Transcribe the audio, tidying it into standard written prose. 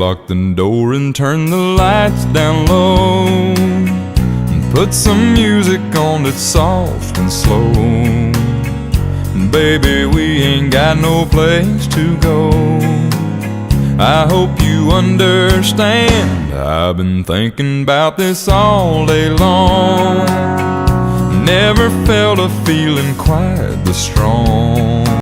lock the door and turn the lights down low, and put some music on that's soft and slow. Baby, we ain't got no place to go. I hope you understand, I've been thinking about this all day long. Never felt a feeling quite this strong.